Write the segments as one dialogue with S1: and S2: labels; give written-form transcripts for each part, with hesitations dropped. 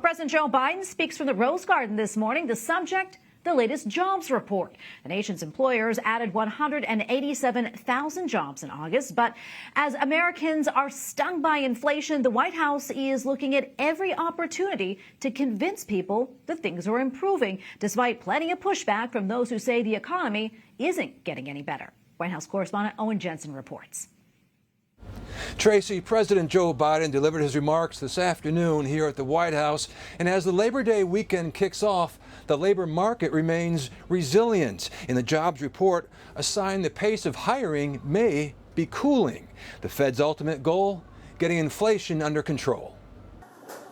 S1: President Joe Biden speaks from the Rose Garden this morning. The subject, the latest jobs report. The nation's employers added 187,000 jobs in August. But as Americans are stung by inflation, the White House is looking at every opportunity to convince people that things are improving, despite plenty of pushback from those who say the economy isn't getting any better. White House Correspondent Owen Jensen reports.
S2: Tracy, President Joe Biden delivered his remarks this afternoon here at the White House. And as the Labor Day weekend kicks off, the labor market remains resilient. In the jobs report, a sign the pace of hiring may be cooling. The Fed's ultimate goal, getting inflation under control.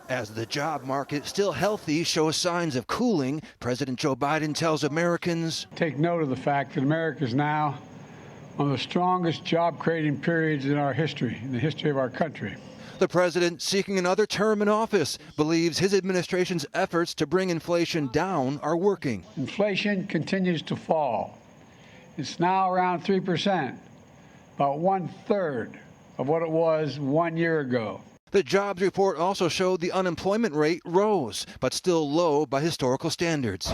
S2: As the job market, still healthy, shows signs of cooling, President Joe Biden tells Americans,
S3: take note of the fact that America is now one of the strongest job-creating periods in our history, in the history of our country.
S2: The president, seeking another term in office, believes his administration's efforts to bring inflation down are working.
S3: Inflation continues to fall. It's now around 3%, about 1/3 of what it was 1 year ago.
S2: The jobs report also showed the unemployment rate rose, but still low by historical standards.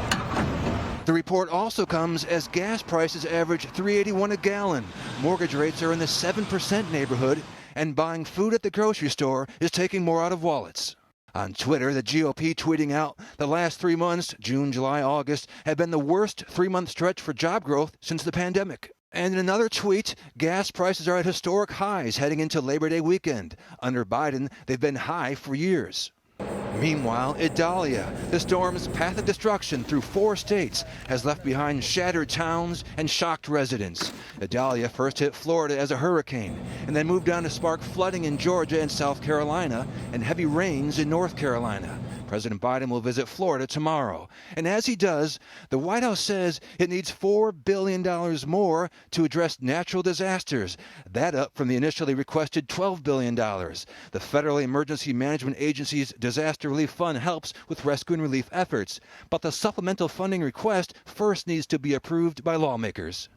S2: The report also comes as gas prices average $3.81 a gallon. Mortgage rates are in the 7% neighborhood, and buying food at the grocery store is taking more out of wallets. On Twitter, the GOP tweeting out the last 3 months, June, July, August, have been the worst 3-month stretch for job growth since the pandemic. And in another tweet, gas prices are at historic highs heading into Labor Day weekend. Under Biden, they've been high for years. Meanwhile, Idalia, the storm's path of destruction through 4 states, has left behind shattered towns and shocked residents. Idalia first hit Florida as a hurricane and then moved on to spark flooding in Georgia and South Carolina and heavy rains in North Carolina. President Biden will visit Florida tomorrow. And as he does, the White House says it needs $4 billion more to address natural disasters. That up from the initially requested $12 billion. The Federal Emergency Management Agency's Disaster Relief Fund helps with rescue and relief efforts. But the supplemental funding request first needs to be approved by lawmakers.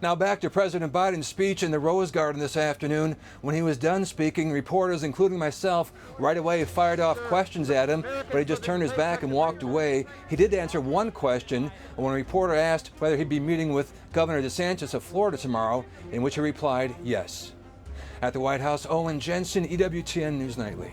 S2: Now back to President Biden's speech in the Rose Garden this afternoon. When he was done speaking, reporters, including myself, right away fired off questions at him, but he just turned his back and walked away. He did answer one question when a reporter asked whether he'd be meeting with Governor DeSantis of Florida tomorrow, in which he replied yes. At the White House, Owen Jensen, EWTN News Nightly.